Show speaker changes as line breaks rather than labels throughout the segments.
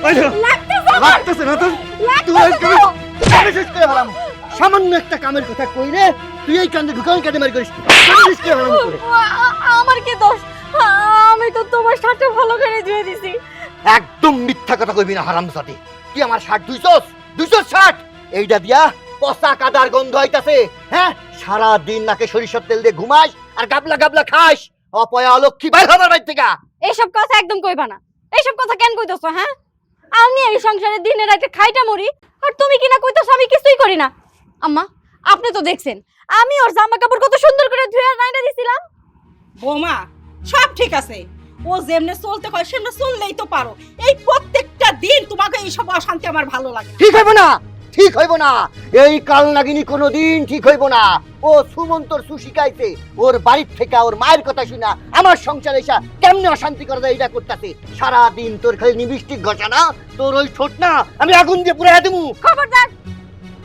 লাগতেছে না তো সামান্য একটা কামের কথা কইলে তুই এই কান্দে ঢুকান কেটে মারি করিস
আমার কি দোষ? আমি তো তোমার সাথে ভালো করে ধুয়ে দিছি।
একদম মিথ্যা কথা কইবি না হারামজাদী। তুই আমার শার্ট 200 শার্ট এইটা দিয়া পচা কাদার গন্ধ হইতাছে। হ্যাঁ, সারা দিন নাকে সরিষার তেল দিয়ে ঘুমাস আর গাবলা গাবলা খাস। অপয়া অলক্ষী বাইর হবার বাড়ি থেকে।
এইসব কথা একদম কইবা না। এইসব কথা কেন কইতাছো? হ্যাঁ, আমি এই সংসারে দিনে রাতে খাইটা মরি আর তুমি কিনা কইতাছো আমি কিছুই করি না। আম্মা, আপনি তো দেখছেন আমি ওর জামা কাপড় কত সুন্দর করে ধুয়ে রাইনা দিছিলাম।
বৌমা সব ঠিক আছে, ও যেমনে চলতে কয় সেমনে চললেই তো পারো। এই প্রত্যেকটা দিন তোমাকে এইসব অশান্তি আমার ভালো লাগে।
ঠিক হইব না, ঠিক হইব না। এই কাল নাগিনী কোনোদিন ঠিক হইব না। ও সুমন্তর সুশিকাইতে ওর বাড়ির থেকে ওর মায়ের কথা শুনা আমার সংসারে এসা কেমনে অশান্তি করে এইটা করতেছে। সারা দিন তোর খালি নিবিষ্টিক ঘষা না, তোর ওই ছোট না আমি আগুন দিয়ে পুড়ে দেবো।
খবরদার,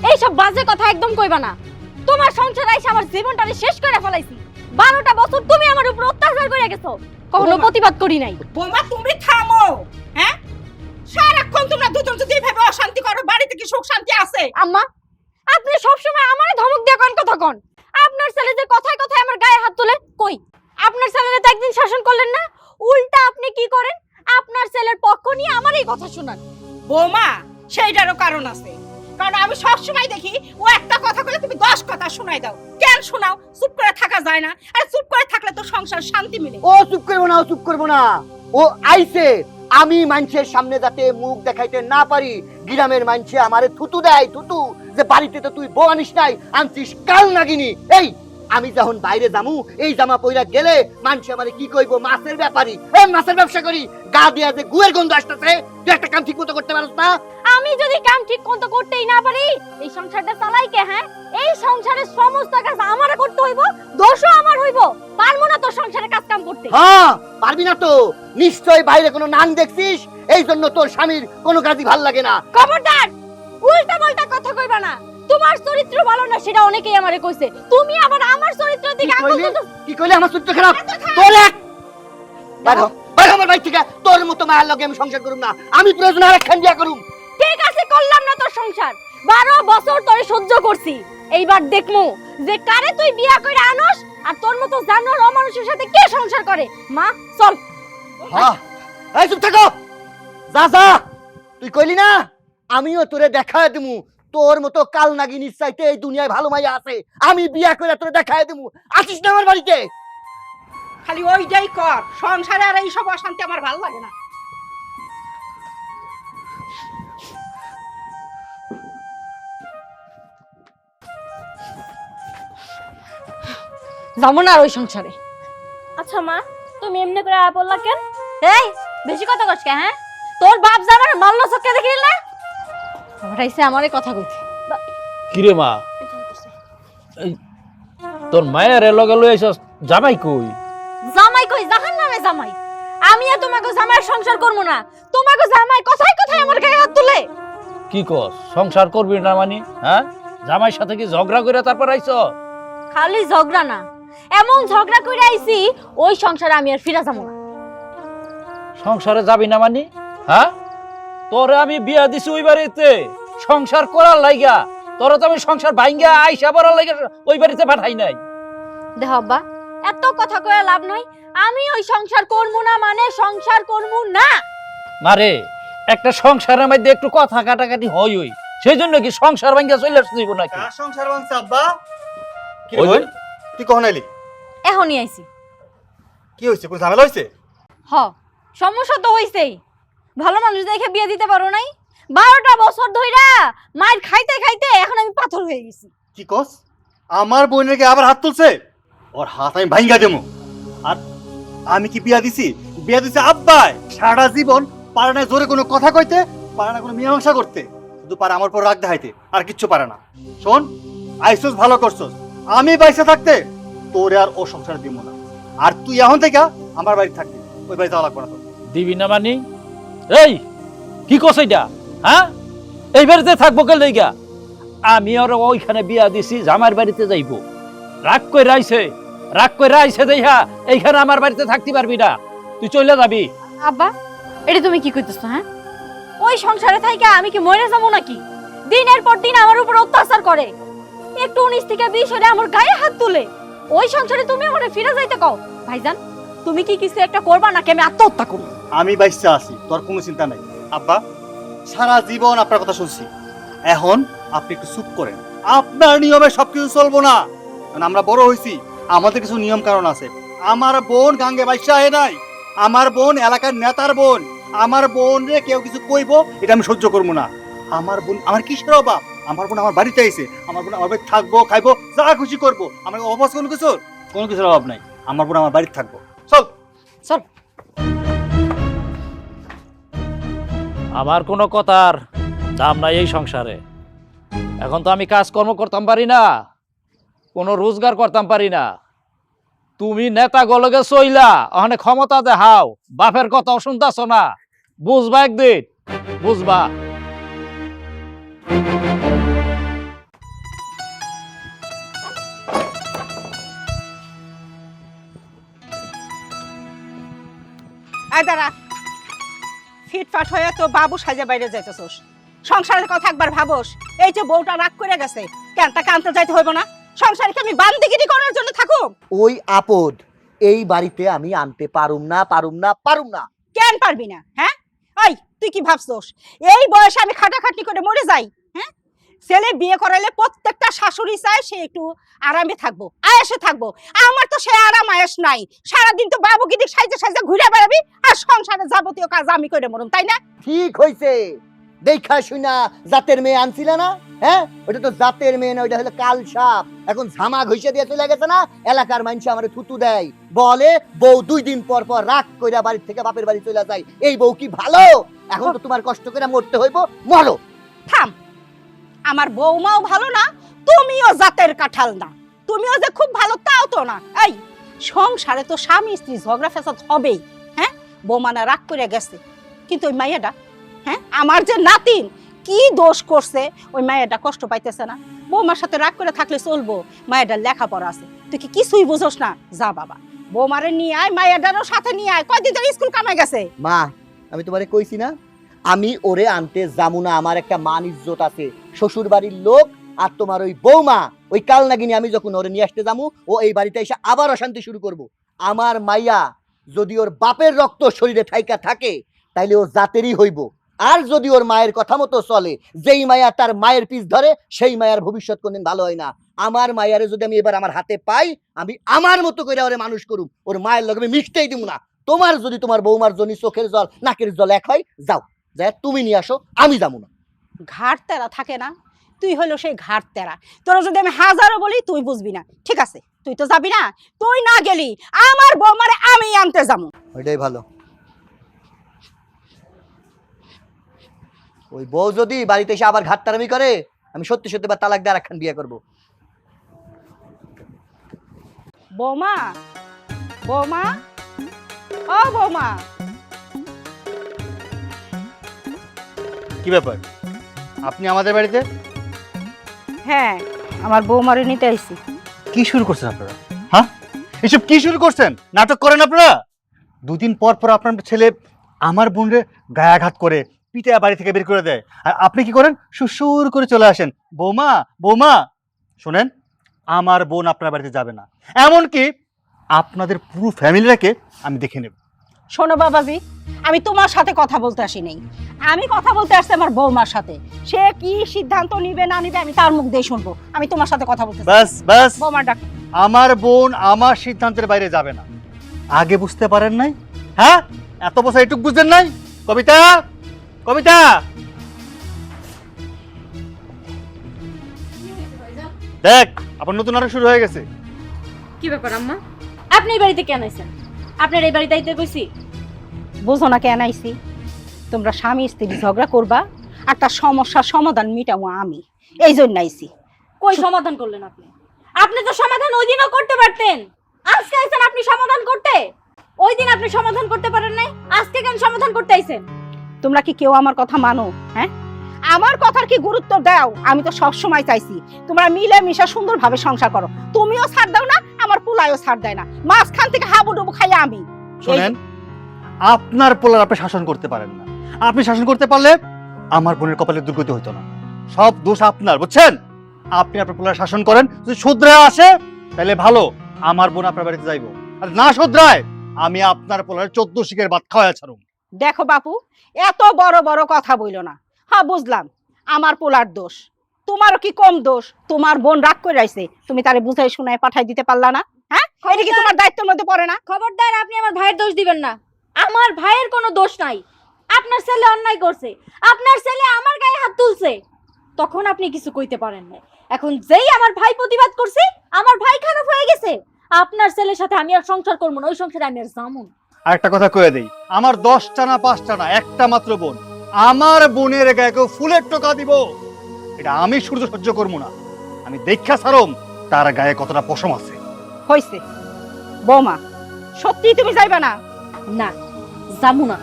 এইসব বাজে কথা একদম কইবা না। তোমার সংসারে এসে আমার জীবনটারে শেষ করে ফেলাইছি। 12টা বছর তুমি আমার উপর অত্যাচার করে গেছো, কখনো প্রতিবাদ করি নাই।
বৌমা তুমি থামো। হ্যাঁ, সারাক্ষণ তোমরা দুজন যদি এভাবে অশান্তি করো, বাড়িতে কি সুখ শান্তি আছে?
আম্মা, আপনি সবসময় আমারে ধমক দিয়ে কোন কথা কোন? আপনার ছেলে যে কথায় কথায় আমার গায়ে হাত তোলে, কই আপনার ছেলেরে তো একদিন শাসন করলেন না? উল্টা আপনি কি করেন? আপনার ছেলের পক্ষ নিয়ে আমারই কথা শুনান।
বৌমা সেইটারও কারণ আছে, কারণ আমি সব সময় দেখি ও একটা কথা বলে তুমি 10 কথা শোনাই দাও। কেন শোনাও? চুপ করে থাকা যায় না? আর চুপ করে থাকলে তো সংসার শান্তি মিলে।
ও চুপ করবো না, ও চুপ করবো না। ও আইছে আমি মানুষের সামনে যাতে মুখ দেখাইতে না পারি। গ্রামের মানুষে আমারে থুতু দেয়, থুতু যে বাড়িতে তো তুই বউ আনিস নাই, আনছিস কাল নাগিনী। এই আমি যখন বাইরে যামু এই জামা পইরা গেলে মানুষ আমারে কি কইবো? মাছের ব্যাপারী, এই মাছের ব্যবসা করি, গা দিয়া যে গুয়ের গন্ধ আসতেছে। তুই একটা কাম ঠিক মতো করতে পারছ না।
আমি যদি কাম ঠিক মতো করতেই না পারি, এই সংসারটা চালাই কে? হ্যাঁ, এই সংসারের সমস্ত কাজ আমারে করতে হইব, দোষও আমার হইব। পারবো না তো সংসারে কাজ কাম করতে।
হ্যাঁ, পারবি না তো। নিশ্চয় বাইরে কোনো নাং দেখছিস, এই জন্য তোর স্বামীর কোনো কাজই ভাল লাগে না।
খবরদার, উল্টা পাল্টা কথা কইবা না। তোমার চরিত্র ভালো না সেটা অনেকেই আমারে কইছে, তুমি আবার আমার চরিত্রের দিকে আঙুল তুলছো।
কি কইলে আমার চরিত্র খারাপ? তোর এক বাইরে বাইরে আমার বাড়ি থেকে। তোর মতো মায়ের লগে আমি সংসার করুম না। আমি প্রয়োজন আরেকখান বিয়া করুম।
ঠিক আছে, করলাম না তোর সংসার। 12 বছর তোরে সহ্য করছি। এইবার দেখমু যে কারে তুই বিয়া কইরা আনস আর তোর মতো জানোয়ার অমানুষের সাথে কে সংসার করে। মা চল।
হ্যাঁ, এই চুপ থাকো। যা যা, তুই কইলি না আমিও তোরে দেখায় দিমু। তোর মতো কাল নাগিনীর চাইতে এই দুনিয়ায় ভালো মাইয়া আছে। আমি বিয়া করে তোরে দেখায় দিমু। আসিস না আমার বাড়িতে।
খালি ওইটাই কর, সংসারে আর এইসব অশান্তি আমার ভালো লাগে না।
যাবো না আর ওই সংসারে।
আচ্ছা মা, তুমি এমনি করে আয়া পড়লা কেন?
এই বেশি কথা কস কে? হ্যাঁ, তোর বাপ জামার মাল্ল চক্কে দেখিল না? আবার আইছে আমারে কথা কইতে।
কিরে মা, এই তোর মায়ের লগে লই আইছস, জামাই কই?
জামাই কই? জাহান্নামে জামাই। আমি আর তোমাকে জামাইয়ের সংসার করবো না। তোমাকে জামাই কথায় কথায় আমার গায়ে হাত তুলে।
কি কস, সংসার করবি না মানে? হ্যাঁ, জামাইর সাথে কি ঝগড়া করে তারপর আইছ?
খালি ঝগড়া না, এমন ঝগড়া করে আইছি ওই সংসারে আমি আর ফিরা যাবো না।
সংসারে যাবি না মানে? হ্যাঁ, তোরে আমি বিয়া দিছি ওই বাড়িতে সংসার করার লাইগা। তোরা তো আমি সংসার ভাঙ্গা আইসা বড়ার লাইগা ওই বাড়িতে পাঠাই নাই।
দেখ আব্বা, এত কথা কয়ে লাভ নাই। আমি ওই সংসার করবো না মানে সংসার করবো না।
মারে, একটা সংসারের মধ্যে একটু কথা কাটাকাটি হয়, ওই সেই জন্য কি সংসার ভাঙ্গা চলে আসতে দিব নাকি?
কার সংসার ভাঙছে আব্বা? কি
ওই
হল? তুই কখন আইলি?
এখনই আইছি।
কি হইছে? কোন ঝামেলা হইছে?
হ, সমস্যা তো হইছেই। ভালো মানুষ দেখে বিয়ে দিতে পারো নাই। 12টা বছর ধইরা মায়ের খাইতে খাইতে এখন আমি পাথর হয়ে গেছি।
কি কস? আমার বোনের কে আবার হাত তুলছে? ওর হাত আমি ভাঙ্গা দেবো। আর আমি কি বিয়া দিছি? বিয়া দিছে আব্বাই। সারা জীবন পারে না জোরে কোনো কথা কইতে, পারে না কোনো মীমাংসা করতে, শুধু পারে আমার পর রাগ দেখাইতে, আর কিচ্ছু পারে না। শোন, আইসোস ভালো করছস। আমি বাইসা থাকতে তোরে আর ও সংসার দিব না। আর তুই এখন থেকে আমার বাড়ি থাকবি, ওই বাড়ি যাওয়া লাগবে না তোর।
দিবি না মানে? এই কি কস এটা? হ্যাঁ, এই বাড়িতে থাকবো কে লইগা? আমি আর ওইখানে বিয়া দিছি, জামার বাড়িতে যাইবো। রাগ কই রাইছে দেইহা এইখানে আমার বাড়িতে থাকতে পারবি না, তুই চলে যাবি।
আব্বা, এটা তুমি কি কইতেছো? হ্যাঁ, ও ওই সংসারে থাইকা আমি কি মরে যাবো নাকি? দিনের পর দিন আমার উপর অত্যাচার করে, একটু 19 থেকে 20 হলে আমার গায়ে হাত তুলে। ওই সংসারে তুমি আমারে ফিরে যাইতে কও? ভাইজান তুমি কি কিছু একটা করবা নাকি আমি আত্মহত্যা করব?
আমি বাইসা আছি, তোর কোনো চিন্তা নাই। আব্বা, সারা জীবন আপনার কথা শুনছি, এখন আপনি একটু চুপ করেন। আপনার নিয়মে সবকিছু চলবো না, কারণ আমরা বড় হয়েছি, আমাদের কিছু নিয়ম কারণ আছে। আমার বোন গাঙ্গে বাইসা আয় নাই, আমার বোন এলাকার নেতার বোন, আমার বোন রে কেউ কিছু কইবো এটা আমি সহ্য করবো না। আমার বোন আমার কিসের অভাব? আমার বোন আমার বাড়িতে আইছে, আমার বোন আমার বাড়িতে থাকবো, খাইবো, যা খুশি করবো। আমার অভাব কোনো কিছুর অভাব নাই। আমার বোন আমার বাড়িতে থাকবো। চল
চল।
আমার কোনো কথার দাম নাই এই সংসারে। এখন তো আমি কাজকর্ম করতাম পারি না, কোনো রোজগার করতাম পারি না। তুমি নেতা গলগে চইলা ওখানে ক্ষমতা দেখাও, বাপের কথা শুনতাছ না। বুঝবা একদিন, বুঝবা।
আয় দাঁড়া, ফিটফাট হয়ে তো বাবু সাজে বাইরে যাইতেছোস। সংসারের কথা একবার ভাবোস। এই যে বউটা রাগ করে গেছে, কেন তাকে আনতে যাইতে হইব না? সংসারে কি আমি বান্দিগিরি করার জন্য থাকুম?
ওই আপদ এই বাড়িতে আমি আনতে পারুম না।
কেন পারবি না? হ্যাঁ, ওই তুই কি ভাবছোস এই বয়সে আমি খাটাখাটনি করে মরে যাই? হ্যাঁ, ছেলে বিয়ে করাইলে প্রত্যেকটা শাশুড়ি চায় সে একটু আরামে থাকবো, আয়েসে থাকবো। আমার তো সে আরাম আয়েস নাই। সারাদিন তো বাবুকে দিক সাইজে সাইজে ঘুরে বেড়াবি, আর সংসারে যাবতীয় কাজ আমি করে মরুম, তাই না?
ঠিক হইছে, দেখা শুনা জাতের মেয়ে আনছিল না? হ্যাঁ, ওটা তো জাতের মেয়ে না, ওইটা হলো কাল সাপ। এখন ঝামা ঘষে দিয়ে চলে গেছে না, এলাকার মানুষ আমারে থুতু দেয়, বলে বউ 2 দিন পর পর রাগ কইরা বাড়ি থেকে বাপের বাড়ি চলে যায়। এই বউ কি ভালো? এখন তো তোমার কষ্ট করে মরতে হইব, মরো।
থাম, আমার বৌমাও ভালো না, তুমিও জাতের কাঁঠাল না। তুমিও যে খুব ভালো তাও তো না। এই সংসারে তো স্বামী স্ত্রী ঝগড়া ফেসাদ হবেই। হ্যাঁ, বৌমানা রাগ করে গেছে, কিন্তু ওই মাইয়াটা, হ্যাঁ আমার যে নাতিন কি দোষ করছে, ওই মাইয়াটা কষ্ট পাইতেছে না? বৌমার সাথে রাগ করে থাকলে চলবো? মায়েরটার লেখাপড়া আছে, তুই কি কিছুই বুঝোস না? যা বাবা, বৌমারে নিয়ে আয়, মায়েরটারও সাথে নিয়ে আয়। কয়দিন ধরে স্কুল কামাই গেছে?
মা, আমি তোমারে কইছি না আমি ওরে আনতে যাবো না। আমার একটা মান ইজ্জত আছে, শ্বশুর বাড়ির লোক। আর তোমার ওই বৌমা, ওই কাল নাগিনী, আমি যখন ওরে নিয়ে আসতে যাবো, ও এই বাড়িতে এসে আবার অশান্তি শুরু করব। আমার মাইয়া যদি ওর বাপের রক্ত শরীরে থাইকা থাকে তাইলে ও জাতেরই হইব। আর যদি ওর মায়ের কথা মতো চলে, যেই মায়া তার মায়ের পিছ ধরে, সেই মায়ার ভবিষ্যৎ কোনদিন ভালো হয় না। আমার মায়ারে যদি আমি এবার আমার হাতে পাই, আমি আমার মতো করে ওরে মানুষ করুম, ওর মায়ের লগে আমি মিশতেই দিব না। তোমার যদি তোমার বৌমার জন্য চোখের জল নাকের জল এক হয়, যাও, যাই তুমি নিয়ে আসো, আমি যাবো না।
ঘাট তেরা থাকে না, তুই হলো সেই ঘাট তেরা। তোরা যদি আমি হাজারও বলি তুই বুঝবি না। ঠিক আছে, তুই তো যাবি না, তুই না গেলি আমার বৌমারে আমি আনতে যাবো।
ওইটাই ভালো। ওই বউ যদি বাড়িতে এসে আবার ঘাটতারামি করে, আমি সত্যি সত্যি বা তালাক দিয়ে আরেকখান বিয়ে করবো।
বৌমা, বৌমা, ও বৌমা।
কি ব্যাপার, আপনি আমাদের বাড়িতে?
হ্যাঁ, আমার বৌমারে নিতে আইছি।
কি শুরু করছেন আপনারা? হ্যাঁ, এসব কি শুরু করছেন? নাটক করেন আপনারা? 2 দিন পর পর আপনার ছেলে আমার বোনরে গায়াঘাত করে পিঠে বাড়ি থেকে বের করে দেয়, আর আপনি কি করেন? সুসুর করে চলে আসেন, বৌমা বৌমা। শোনেন, আমার বোন আপনার বাড়িতে যাবে না, এমনকি আপনাদের পুরো ফ্যামিলিটাকে আমি দেখে নেব।
শোনো বাবাজি, আমি তোমার সাথে কথা বলতে আসি নাই, আমি কথা বলতে আসছি আমার বৌমার সাথে। সে কি সিদ্ধান্ত নিবে না নিবে আমি তার মুখ দিয়ে শুনবো। আমি তোমার সাথে কথা বলতে চাই।
বাস বাস,
বৌমার ডাক।
আমার বোন আমার সিদ্ধান্তের বাইরে যাবে না। আগে বুঝতে পারেন নাই? হ্যাঁ, এত বছর এটুক বুঝলেন নাই? কবিতা, কবিতা, দেখ আপনার নতুন নাটক শুরু হয়ে গেছে।
কি ব্যাপার আম্মা, আপনি এই বাড়িতে কেন আইছেন? আপনার এই বাড়িতে আইতে কইছি?
বুঝো না কেন আইছি? তোমরা স্বামী স্ত্রী ঝগড়া করবা, আর তার সমস্যার সমাধান মিটাবো আমি, এই জন্য আইছি।
কই সমাধান করলেন আপনি? আপনি তো সমাধান ওই দিনও করতে পারতেন। আজকে আইছেন আপনি সমাধান করতে? ওই দিন আপনি সমাধান করতে পারেন নাই, আজকে কেন সমাধান করতে আইছেন?
তোমরা কি কেউ আমার কথা মানো? হ্যাঁ, আমার কথার কি গুরুত্ব দাও? আমি তো সব সময় চাইছি তোমরা মিলে মিশা সুন্দরভাবে সংসার করো। তুমিও ছাড় দাও না, আমার পোলায়ও ছাড় দেয় না, মাঝখান থেকে হাবুডুবু খাই আমি।
শোনেন, আপনার পোলার আপনি শাসন করতে পারেন না। আপনি শাসন করতে পারলে আমার বোনের কপালে দুর্গতি হইতো না। সব দোষ আপনার, বুঝছেন? আপনি আপনার পোলার শাসন করেন, যদি শুধরায় আসে তাহলে ভালো, আমার বোন আপনার বাড়িতে যাইবো। আর না শুধরায় আমি আপনার পোলার 14 শিকের ভাত খাওয়া ছাড়ুম।
দেখো বাপু, এত বড় বড় কথা বইলো না। হ্যাঁ বুঝলাম আমার পোলার দোষ, তোমারও কি কম দোষ? তোমার বোন রাগ করে আইছে, তুমি তারে বুঝাই শুনায় পাঠাই দিতে পারলা না? হ্যাঁ, এটা কি তোমার দায়িত্বের মধ্যে পড়ে না?
খবরদার, আপনি আমার ভাইয়ের দোষ দিবেন না। আমার ভাইয়ের কোনো দোষ নাই। আপনার ছেলে অন্যায় করছে, আপনার ছেলে আমার গায়ে হাত তুলছে, তখন আপনি কিছু কইতে পারেন না। এখন যেই আমার ভাই প্রতিবাদ করছে, আমার ভাই খারাপ হয়ে গেছে, আপনার ছেলের সাথে আমি আর সংসার করবো না, ওই সংসারে আমি আর যাবো না।
আর একটা কথা কয়ে দেই, আমার 10টা না 5টা না, একটা মাত্র বোন। আমার বোনের গায়ে কেউ ফুলের টোকা দিব, এটা আমি সহ্য করবো না। আমি দেখা ছাড়ম তার গায়ে কতটা পশম আছে।
হইছে বৌমা, সত্যি তুমি যাইবে না?
না, যাবো না।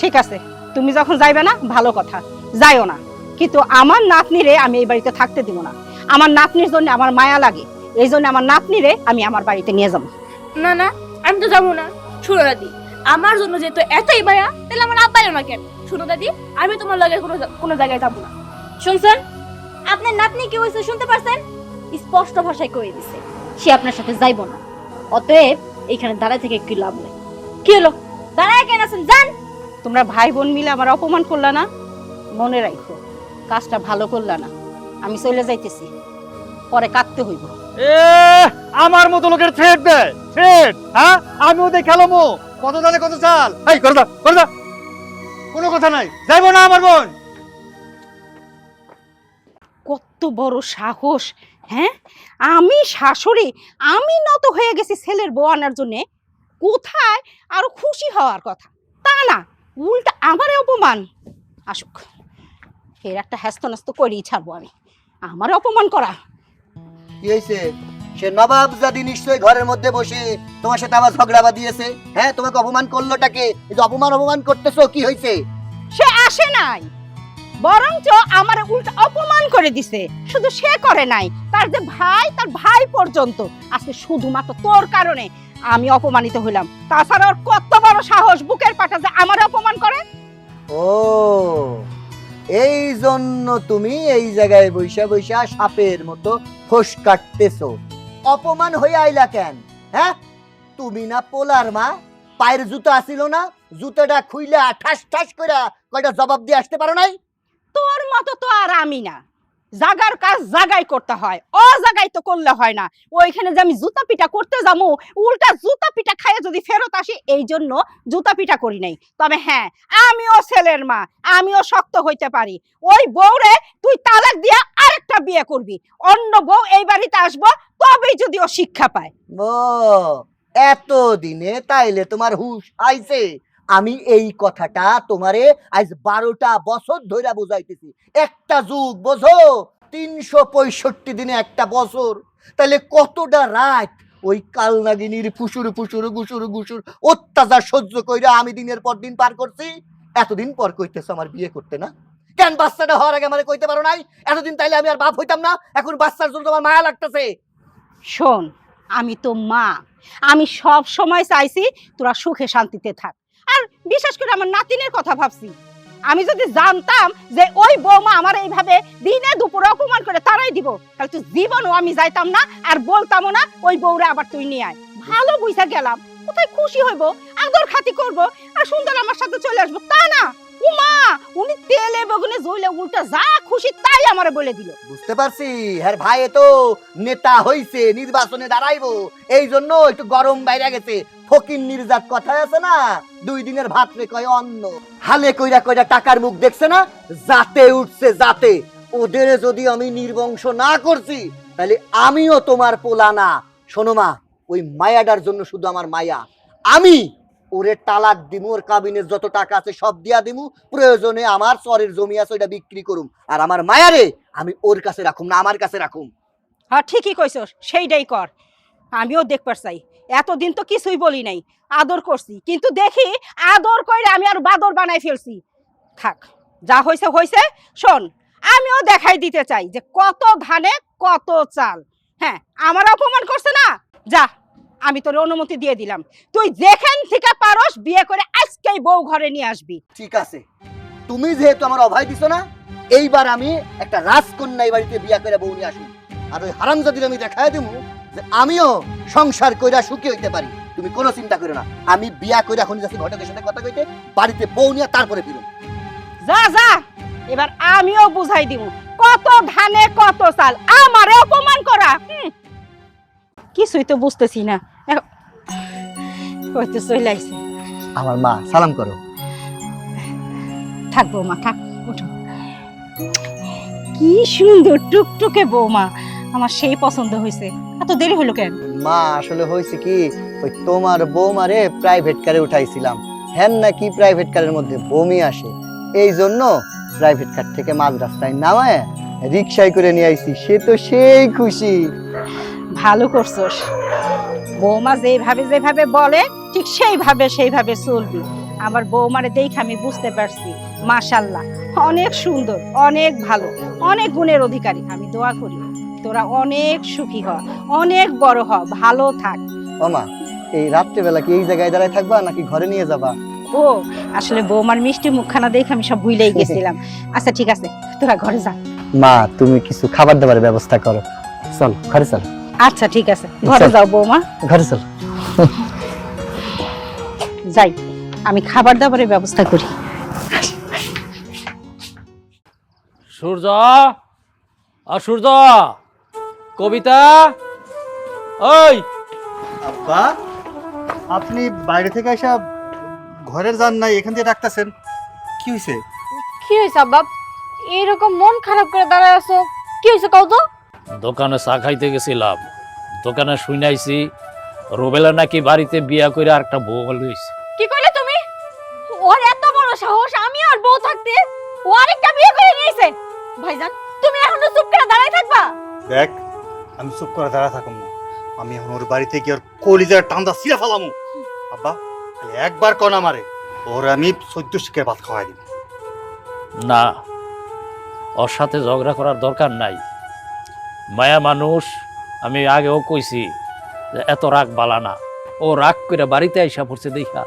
ঠিক আছে, তুমি যখন যাইবে না ভালো কথা, যাইও না। কিন্তু আমার নাতনিরে আমি এই বাড়িতে থাকতে দিব না। আমার নাতনির জন্য আমার মায়া লাগে, এই জন্য আমার নাতনিরে আমি আমার বাড়িতে নিয়ে যাবো।
না না, আমি তো যাবো না। শুনো দাদি, আমার জন্য যেহেতু এতই মায়া, তাহলে আমার আব্বাইও না কেন? শুনো দাদি, আমি তোমার লাগে কোনো জায়গায় যাবো না।
শুনছেন? আপনার নাতনি কি হয়েছে শুনতে পারছেন? স্পষ্ট ভাষায় কয়ে দিছে সে আপনার সাথে যাইব না। অতএব এখানে দাঁড়ায় থেকে কি লাভ নেই। কি হলো, দাঁড়ায় কেন আছেন? যান।
তোমরা ভাই বোন মিলে আমার অপমান করলা না, মনে রাখো কাজটা ভালো করলা না। আমি চলে যাইতেছি, পরে কাঁদতে হইব।
আমার মতো লোকের থ্রেট দেয়, থ্রেট? হ্যাঁ, আমি ওদের খেলামো, কত দানে কত চাল। এই করে দাও, করে দাও, কোনো কথা নাই, যাইবো না আমার বোন।
কত বড় সাহস! হ্যাঁ, আমি শাশুড়ি, আমি নত হয়ে গেছি ছেলের বউ আনার জন্যে। কোথায় আরো খুশি হওয়ার কথা, তা না, উল্টা আমারে অপমান। আসুক, এর একটা হ্যাস্ত করেই ছাড়বো আমি। আমারে অপমান করা।
কি হয়েছে? সে নবাব জাদি নিশ্চয়ই ঘরের মধ্যে বসে তোমার সাথে আবার ঝগড়া বাঁধিয়েছে। হ্যাঁ, তোমাকে অপমান করলোটাকে? এই যে অপমান করতেছো, কি হয়েছে?
সে আসে নাই, বরঞ্চ আমারে উল্টা অপমান করে দিছে। শুধু সে করে নাই, তার যে ভাই, তার ভাই পর্যন্ত। আজকে শুধুমাত্র তোর কারণে আমি অপমানিত হইলাম। তাছাড়া ওর কত বড় সাহস, বুকের পাটা যে আমারে অপমান করে।
ও, এই জন্য তুমি এই জায়গায় বৈশা বৈশা সাপের মতো ফোস কাটতেছো। অপমান হয়ে আইলা কেন? হ্যাঁ, তুমি না পোলার মা? পায়ের জুতো আসিল না? জুতোটা খুইলা ঠাস ঠাস করে কয়টা জবাব দিয়ে আসতে পারো নাই?
তোর মতো তো আর আমি না, জাগার কাজ জাগাই করতে হয়, ও জাগাই তো করলে হয় না। ওইখানে যে আমি জুতা পিটা করতে যাবো, উল্টা জুতা পিটা খাইয়ে যদি ফেরত আসি, এই জন্য জুতা পিটা করি নাই। তবে হ্যাঁ, আমিও ছেলের মা, আমিও শক্ত হইতে পারি। ওই বউরে তুই তালাক দিয়া আরেকটা বিয়ে করবি, অন্য বউ এই বাড়িতে আসবো, তবেই যদি ও শিক্ষা পায়।
ও, এত দিনে তাইলে তোমার হুশ আইছে। আমি এই কথাটা তোমারে আজ 12টা বছর ধরে বুঝাইতেছি। একটা যুগ বোঝো, 365 দিনে একটা বছর, তাহলে কতটা রাত ওই কালনাগিনীর ফুসুর ফুসুর গুসুর গুসুর অত্যাচার সহ্য কইরা আমি দিনের পর দিন পার করছি। এতদিন পর কইতেছ আমার বিয়ে করতে না কেন? বাচ্চাটা হওয়ার আগে আমারে কইতে পারো নাই? এতদিন তাইলে আমি আর বাপ হইতাম না। এখন বাচ্চার জন্য তোমার মায়া লাগতেছে।
শোন, আমি তো মা, আমি সব সময় চাইছি তোরা সুখে শান্তিতে থাক। আর বিশেষ করে আমার নাতিনের কথা ভাবছি। আমি যদি জানতাম যে ওই বৌমা আমার এইভাবে দিনে দুপুরে অপমান করে তারাই দিব, তাহলে তো জীবনও আমি যাইতাম না, আর বলতামও না ওই বউরে আবার তুই নিয়ে আয়। ভালো বুঝা গেলাম, কোথায় খুশি হইব, আদর খাতি করব, আর সুন্দর আমার সাথে চলে আসবো, তা না। উমা, উনি তেলে বেগুনে জ্বলে উল্টা যা খুশি তাই আমারে বলে দিল।
বুঝতে পারছি, হ্যাঁ ভাই তো নেতা হইছে, নির্বাচনে দাঁড়াইবো, এই জন্য একটু গরম বাইরে গেছে। ফকির নির্যাত কথায় আছে না, 2 দিনের ভাত রে কয় অন্ন। হালে কইরা কইরা টাকার মুখ দেখছে না, জাতে উঠছে জাতে। ওদের যদি আমি নির্বংশ না করছি, তাহলে আমিও তোমার পোলা না। শোনো মা, ওই মায়াটার জন্য শুধু আমার মায়া। আমি ওরে তালাক দিমু, ওর কাবিনের যত টাকা আছে সব দিয়া দিমু, প্রয়োজনে আমার চরের জমি আছে ওইটা বিক্রি করুম। আর আমার মায়ারে আমি ওর কাছে রাখুম না, আমার কাছে রাখুম।
হ্যাঁ ঠিকই কইছস, সেইটাই কর। আমিও দেখবার চাই, এতদিন তো কিছুই বলি নাই, আদর করছি, কিন্তু দেখি আদর কইরা আমি আর বাদর বানাই ফেলছি। থাক, যা হইছে হইছে। শোন, আমিও দেখাই দিতে চাই যে কত ধানে কত চাল। হ্যাঁ, আমার অপমান করছে না, যা, আমি তোর অনুমতি দিয়ে দিলাম, তুই যেখান থেকে পারস বিয়ে করে আজকেই বউ ঘরে নিয়ে আসবি।
ঠিক আছে, তুমি যেহেতু আমার অভয় দিছো না, এইবার আমি একটা রাজকন্যা এই বাড়িতে বিয়া করে বউ নিয়ে আসি। আর ওই হারামজাদির আমি দেখায় দেবো যে আমিও সংসার কইরা সুখী হইতে পারি। তুমি কোনো চিন্তা করো না, আমি বিয়া করে এখন যাচ্ছি ঘটকের সাথে কথা কইতে, বাড়িতে বউ নিয়ে তারপরে ফিরো।
যা যা, এবার আমিও বুঝাই দিব কত ধানে কত চাল, আমারে অপমান করা। কিছুই তো বুঝতেছি না। হয়তো চলে আইছে।
আমার মা, সালাম করো।
থাক বৌমা থাক, ওঠো। কি সুন্দর টুকটুকে বৌমা, আমার সেই পছন্দ হয়েছে। এত দেরি হলো কেন?
মা আসলে হয়েছে কি, ওই তোমার বৌমারে প্রাইভেট কারে উঠাইছিলাম, হ্যাঁ নাকি প্রাইভেট কারের মধ্যে বমি আসে, এই জন্য প্রাইভেট কার থেকে মাঝ রাস্তায় নামায় রিক্সায় করে নিয়ে আইছি। সে তো সেই খুশি।
ভালো করছোস, বৌমা যেভাবে যেভাবে বলে ঠিক সেইভাবে চলবি। আমার বৌমারে দেখে আমি বুঝতে পারছি, মাশাআল্লাহ অনেক সুন্দর, অনেক ভালো, অনেক গুণের অধিকারী। আমি দোয়া করি তোরা অনেক সুখী হ, অনেক বড় হ, ভালো থাক।
ও মা, এই রাত্রেবেলা কি এই জায়গায় দাঁড়ায় থাকবা নাকি ঘরে নিয়ে যাবা?
ও আসলে বৌমার মিষ্টি মুখখানা দেখে আমি সব ভুলেই গেছিলাম। আচ্ছা ঠিক আছে, তোরা ঘরে যা।
মা তুমি কিছু খাবার দাবারের ব্যবস্থা করো, চল ঘরে চল।
আচ্ছা ঠিক আছে, ঘরে যাও বৌমা,
ঘরে চল।
যাই, আমি খাবার দাবারের ব্যবস্থা করি।
সূর্য, আর সূর্য, কবিতা, ওই
আব্বা, আপনি বাইরে থেকে এসে ঘরের যান নাই, এখান দিয়ে ডাকতেছেন, কি হয়েছে?
কি হয়েছে আব্বা, এরকম মন খারাপ করে দাঁড়ায় আছো? কি হয়েছে কও তো?
দোকানে চা খাইতে গেছিলাম, দোকানে শুনাইছি রুবেলা নাকি বাড়িতে বিয়া করে আর একটা বউ লইছে।
কি কইলে তুমি? ওর এত বড় সাহস, আমি আর বউ থাকতে ও আরেকটা বিয়ে করে নিয়েছে? ভাইজান তুমি এখনো চুপ করে দাঁড়ায় থাকবা?
দেখ, আমি চুপ করে দাঁড়া থাকুম না, আমি এখন ওর বাড়িতে গিয়ে ওর কলিজার টান্দা ছিঁড়ে ফেলামু। আব্বা খালি একবার কন আমারে, ওর আমি 14 শিকের ভাত খাওয়াই দিব।
না, ওর সাথে ঝগড়া করার দরকার নাই, মায়া মানুষ। আমি আগেও কইছি যে এত রাগ বালা না। ও রাগ করে বাড়িতে আইসা পড়ছে দেখা,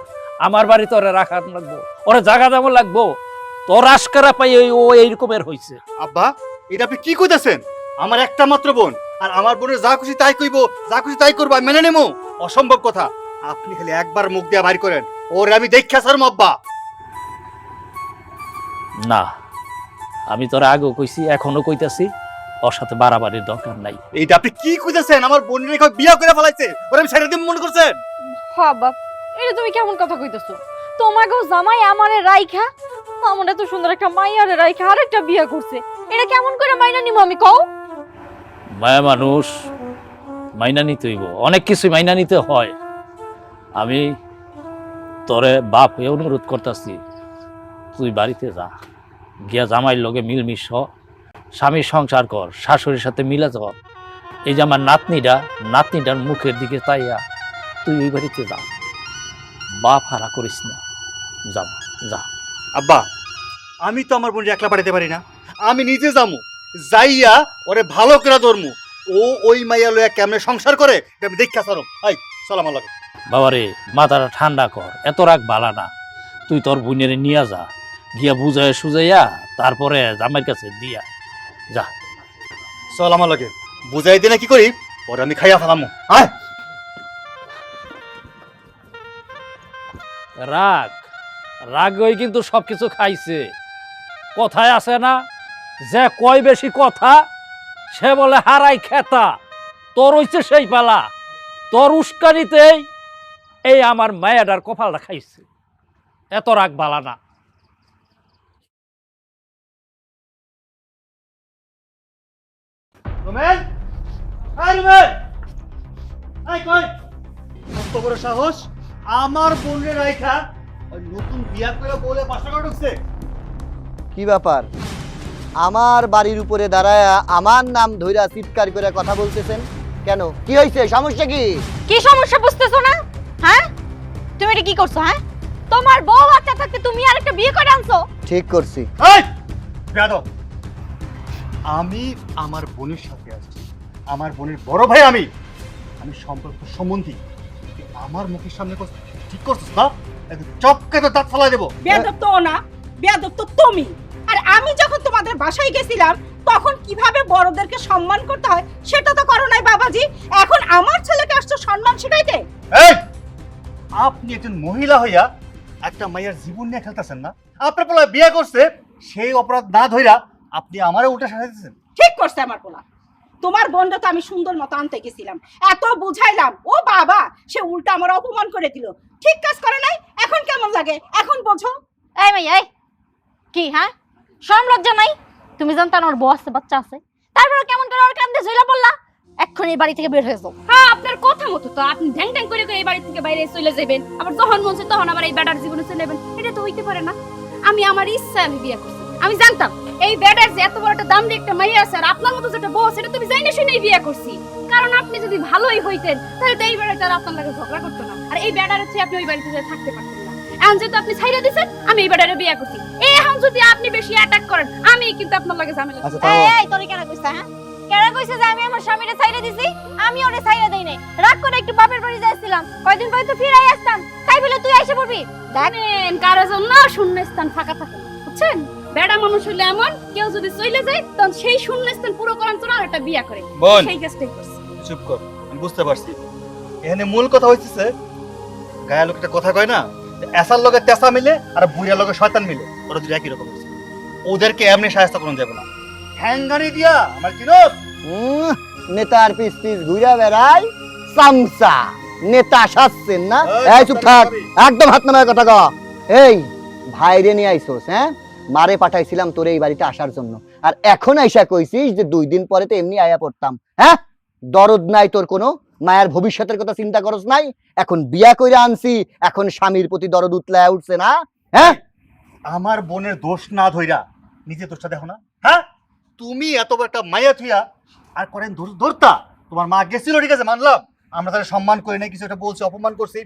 আমার বাড়িতে ওরে রাখা লাগবো, ওরে জাগা দেবো লাগবো, তোর আশকারা পাই ও এইরকমের হয়েছে।
আব্বা এটা আপনি কি কইতাছেন? আমার একটা মাত্র বোন, আর আমার বোনের যা খুশি তাই কইব, যা খুশি তাই করবো, আমি মেনে নেবো? অসম্ভব কথা। আপনি খালি একবার মুখ দিয়ে বাইর করেন, ওর আমি দেখা ছাড়ম। আব্বা
না, আমি তোর আগেও কইছি, এখনো কইতাছি, ওর সাথে বাড়াবাড়ির দরকার নাই।
এইটা আপনি কি কইতাছেন? আমার বোনের রেখে বিয়া করে ফেলাইছে, ওর আমি ছেড়ে দিব মনে করছেন?
হ্যাঁ বাপ, এটা তুমি কেমন কথা কইতেছো? তোমাকেও জামাই আমারে রাইখা, আমার এত সুন্দর একটা মাইয়ারে রাইখা আরেকটা বিয়ে করছে, এটা কেমন করে মাইনা নিব আমি কও?
মায়া মানুষ, মাইনা নিতে হইব, অনেক কিছু মাইনা নিতে হয়। আমি তোরে বাপ হয়ে অনুরোধ করতেছি, তুই বাড়িতে যা, গিয়া জামাইয়ের লগে মিলমিশ হ, স্বামীর সংসার কর, শাশুড়ির সাথে মিলে যাও। এই যে আমার নাতনিটার মুখের দিকে তাইয়া তুই ওই বাড়িতে যা, বাপ হারা করিস না, যা যা।
আব্বা আমি তো আমার বোনের একলা পাঠাতে পারি না, আমি নিজে যামু, যাইয়া ওরে ভালো করে ধরমু। ও ওই মাইয়া লইয়া কেমনে সংসার করে এটা আমি দেখা ছাড়ম। আই চল আমার লাগে।
বাবারে মাথাটা ঠান্ডা কর, এত রাগ বালা না। তুই তোর বোনের নিয়ে যা, গিয়া বুঝাইয়া সুজাইয়া তারপরে জামাইয়ের কাছে দিয়া যা।
চল আমার লাগে, বুঝাই দিনে কি করি, ওরে আমি খাইয়া ফেলামু। আয়
রাগ রাগ ওই কিন্তু সবকিছু খাইছে। কথায় আছে না, যে কয় বেশি কথা সে বলে হারাই খেতা। তোর হইছে সেই পালা, তোর উস্কানিতেই এই আমার মায়াডার কপালটা খাইছে। এত রাগ বালা না।
রুমেল, আয় রুমেল, আয় কই, কত বড় সাহস আমার বোনের রাইখা ওই নতুন বিয়া করে বলে পাশা করে ঢুকছে।
কি ব্যাপার, আমার বাড়ির উপরে দাঁড়ায় আমার নাম ধইরা চিৎকার করে কথা বলতেছেন কেন? কি হয়েছে, সমস্যা কি?
কি সমস্যা বুঝতেছো না? হ্যাঁ, তুমি এটা কি করছো? হ্যাঁ, তোমার বউ বাচ্চা থাকতে তুমি আরেকটা বিয়ে করে আনছো?
ঠিক করছি।
এই বেয়াদব, আমি আমার বোনের সাথে আসছি, আমার বোনের বড় ভাই আমি, আমি সম্পর্ক সম্বন্ধী। আমার মুখের সামনে ঠিক করছিস না, চপকে তো দাঁত ফালাই দেবো।
বেয়াদব তো না, বেয়াদব তো তুমি। আর আমি যখন তোমাদের বাসায় গেছিলাম তখন কিভাবে বড়দেরকে সম্মান করতে হয় সেটা তো করো নাই বাবাজি। এখন আমার ছেলেকে আসছো সম্মান শিখাইতে।
এই আপনি একজন মহিলা হইয়া একটা মায়ের জীবন নিয়ে খেলতেছেন না? আপনার পোলা বিয়ে করছে, সেই অপরাধ না ধইরা আপনি আমারে উল্টা সাজাইতেছেন।
ঠিক করছে আমার পোলা। তোমার বোনটা তো আমি সুন্দর মতো আনতে গেছিলাম, এত বুঝাইলাম, ও বাবা সে উল্টা আমার অপমান করে দিল। ঠিক কাজ করে নাই, এখন কেমন লাগে এখন বোঝো।
এই মাই এই কি হ্যাঁ শরম লজ্জা নাই? তুমি জানতা না ওর বউ আছে, বাচ্চা আছে, তারপরে কেমন করে ওর কান্দে ঝইলা পড়লা? এখন এই বাড়ি থেকে বের হয়ে যাও।
হ্যাঁ আপনার কথা মতো তো আপনি ঢ্যাং ঢ্যাং করে করে এই বাড়ি থেকে বাইরে চলে যাবেন, আবার যখন মন চায় তখন আবার এই বেটার জীবনে চলে যাবেন। এটা তো হইতে পারে না। আমি আমার ইচ্ছা আমি বিয়ে করছি। আমি জানতাম এই বেটার যে এত বড় একটা দাম দিয়ে একটা মাইয়া আছে, আর আপনার মতো যেটা বউ সেটা তুমি জানি শুনেই বিয়ে করছি। কারণ আপনি যদি ভালোই হইতেন তাহলে তো এই বেটাটা আর আপনার লাগে ঝগড়া করতো না, আর এই বেটার হচ্ছে আপনি ওই বাড়িতে যেয়ে থাকতে পারতেন না। এখন যেহেতু আপনি ছাইড়া দিয়েছেন, আমি এই বেটারে বিয়ে করছি। এখন যদি আপনি বেশি অ্যাটাক করেন আমি কিন্তু আপনার লাগে ঝামেলা।
এই এই তোরে কেন কইছ হ্যাঁ? কেন কইছ যে আমি আমার স্বামীরে ছাইড়া দিছি? আমি ওরে ছাইড়া দেই নাই, রাগ করে একটু বাপের বাড়ি যাইছিলাম, কয়দিন পরে তো ফিরাই আসতাম, তাই বলে তুই এসে পড়বি?
দেখেন কারোর জন্য শূন্য স্থান ফাঁকা থাকে না, বুঝছেন? বেড়া মানুষ হইলে এমন, কেউ যদি চলে যায় তখন সেই শূন্য স্থান পুরো করার জন্য আর একটা বিয়ে করে।
বোন
সেই কাজটাই করছে।
চুপ কর, আমি বুঝতে পারছি। এখানে মূল কথা হইতেছে গায়ে লোক একটা কথা কয় না, এসার লগে তেসা মিলে আর বুড়িয়ার লগে শয়তান মিলে, ওরা দুটো একই রকম হচ্ছে। ওদেরকে এমনি সাহায্য করা যাবে না। হ্যাঙ্গারি দিয়া আমার চিনোস
নেতার পিস পিস ঘুরে বেড়াই চামচা। নেতা সাজছেন না?
এই,
এই চুপ থাক,
সরকারি।
একদম হাত নামায় কথা কও। এই ভাইরে নিয়ে আইছোস হ্যাঁ? মারে পাঠাইছিলাম তোরে এই বাড়িতে আসার জন্য, আর এখন আইসা কইছিস যে 2 দিন পরে তো এমনি আয়া পড়তাম। হ্যাঁ দরদ নাই তোর কোনো? মায়ের ভবিষ্যতের কথা চিন্তা করস নাই? এখন বিয়া কইরা আনছি, এখন স্বামীর প্রতি দরদ উতলায় উঠছে না? হ্যাঁ
আমার বোনের দোষ না ধইরা নিজে দোষটা দেখো না। হ্যাঁ তুমি এত বড় একটা মায়া থুইয়া আর করেন ধরতা। তোমার মা গেছিল ঠিক আছে, মানলাম, আমরা তাহলে সম্মান করি নাই, কিছু একটা বলছি, অপমান করছি,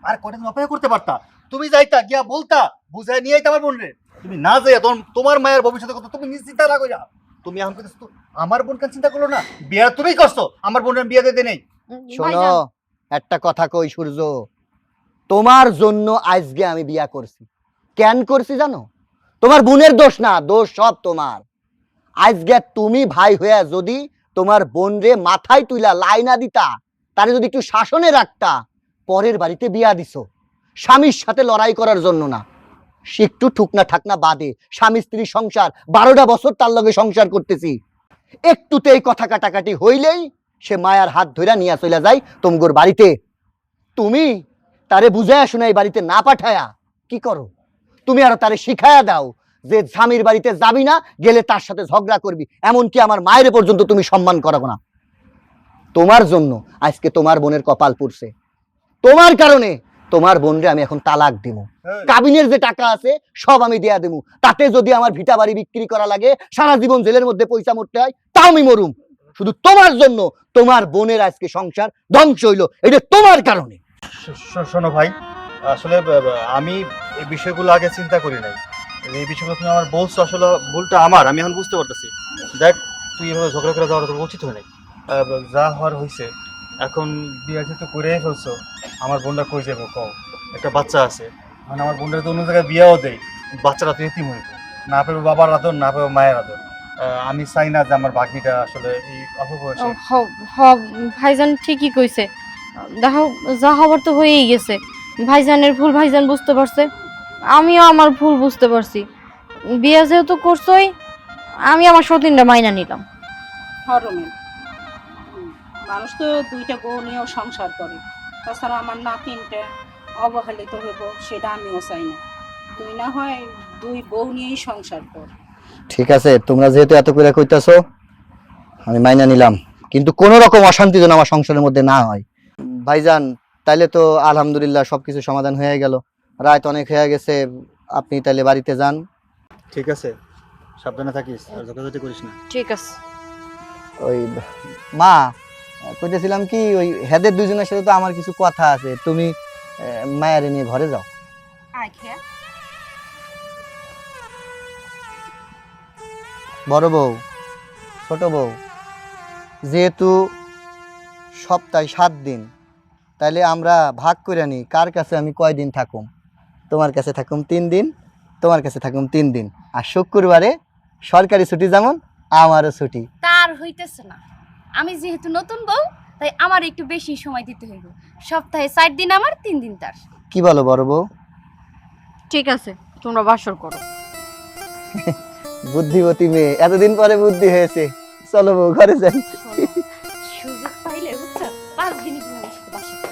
আর করেন অপেক্ষা করতে পারতা। তুমি যাইতা গিয়া বলতা, বুঝাই নিয়ে আইতা আমার বোনরে। তুমি না যাইয়া তোমার মায়ের ভবিষ্যতের কথা তুমি নিজে চিন্তা না কইরা তুমি এখন কিন্তু আমার বোনকে চিন্তা করলো না। বিয়া তুমি করছো, আমার বোনের বিয়ে দিতে নেই।
শোনো একটা কথা কই সূর্য, তোমার জন্য আজকে আমি বিয়া করছি। কেন করছি জানো? তোমার বোনের দোষ না, দোষ সব তোমার। আজকে তুমি ভাই হইয়া যদি তোমার বোন রে মাথায় তুইলা লাইনা দিতা, তারে যদি একটু শাসনে রাখতা, পরের বাড়িতে বিয়া দিছো স্বামীর সাথে লড়াই করার জন্য না, একটু ঠুকনা ঠাকনা বাদে স্বামী স্ত্রী সংসার 12টা বছর তার লগে সংসার করতেছি, একটুতে এই কথা কাটাকাটি হইলেই সে মায়ার হাত ধইরা নিয়ে চলে যায় তোমগোর বাড়িতে। তুমি তারে বুঝায়া শোনাই বাড়িতে না পাঠায়া কি করো? তুমি আর তারে শিখায়া দাও যে স্বামীর বাড়িতে যাবি না, গেলে তার সাথে ঝগড়া করবি, এমনকি আমার মায়ের পর্যন্ত তুমি সম্মান করো না। তোমার জন্য আজকে তোমার বোনের কপাল পুড়ছে, তোমার কারণে তোমার বোনরে আমি এখন তালাক দিব। কাবিনের যে টাকা আছে সব আমি দেয়া দেবো, তাতে যদি আমার ভিটা বাড়ি বিক্রি করা লাগে, সারা জীবন জেলের মধ্যে পয়সা মরতে হয়, তাও আমি মরুম। শুধু তোমার জন্য তোমার বোনের আজকে সংসার ধ্বংস হইলো, এটা তোমার কারণে।
শোনো ভাই, আসলে আমি এই বিষয়গুলো আগে চিন্তা করি নাই। এই বিষয়গুলো তুমি আমার বলছো, আসলে ভুলটা আমার, আমি এখন বুঝতে পারতেছি। দেখ তুই এভাবে ঝগড়া করে যাওয়ার তোর উচিত হয় নাই। যা হওয়ার হয়েছে, এখন বিয়ে যেহেতু করেই ফেলছো, আমার বোনটা কই যাবো কও? একটা বাচ্চা আছে, মানে আমার বোনটা তো অন্য জায়গায় বিয়েও দেয়, বাচ্চারা তো এতিম হইব, না পাবে বাবার আদর, না পাবে মায়ের আদর। আমি চাই না যে আমার ভাগ্নিটা আসলে এই অপবয়সে।
ভাইজান ঠিকই কইছে, দেখো যা হবার তো হয়েই গেছে। ভাইজানের ভুল ভাইজান বুঝতে পারছে, আমিও আমার ভুল বুঝতে পারছি। বিয়ে যেহেতু করছই, আমি আমার সতীনটা মাইনা নিলাম।
হরমেন মানুষ তো 2টা বউ নিয়েও সংসার করে, তাছাড়া আমার নাতিনটা অবহেলিত হইব সেটা আমিও চাই না। তুই না হয় 2 বউ নিয়েই সংসার কর।
ঠিক আছে, তোমরা যেহেতু এত করে কইতাছো আমি মাইনা নিলাম, কিন্তু কোনো রকম অশান্তি যেন আমার সংসারের মধ্যে না হয়। ভাইজান তাইলে তো আলহামদুলিল্লাহ সবকিছু সমাধান হয়ে গেল, রাত অনেক হয়ে গেছে, আপনি তাইলে বাড়িতে যান।
ঠিক আছে, সাবধানে থাকিস আর ঝগড়াঝাটি করিস না।
ঠিক আছে।
ওই মা কইতেছিলাম কি, ওই হেদের দুজনের সাথে তো আমার কিছু কথা আছে, তুমি মায়ারে নিয়ে ঘরে যাও।
আয় খেয়া।
বড় বউ, ছোট বউ, যেহেতু সপ্তাহে 7 দিন, তাইলে আমরা ভাগ করে নিই কার কাছে আমি কয়দিন থাকুম। তোমার কাছে থাকুম 3 দিন, তোমার কাছে থাকুম 3 দিন, আর শুক্রবারে সরকারি ছুটি যেমন আমারও ছুটি।
তার হইতেছে না, আমি যেহেতু নতুন বউ তাই আমার একটু বেশি সময় দিতে হইব। সপ্তাহে 4 দিন আমার, 3 দিন তার।
কি বলো বড় বউ?
ঠিক আছে, তোমরা বাসর করো।
বুদ্ধিমতী মেয়ে, এতদিন পরে বুদ্ধি হয়েছে। চলো বউ, ঘরে যাই।
সুযোগ পাইলে বুঝছো 5 দিনই তুমি আমার সাথে বাসা করো।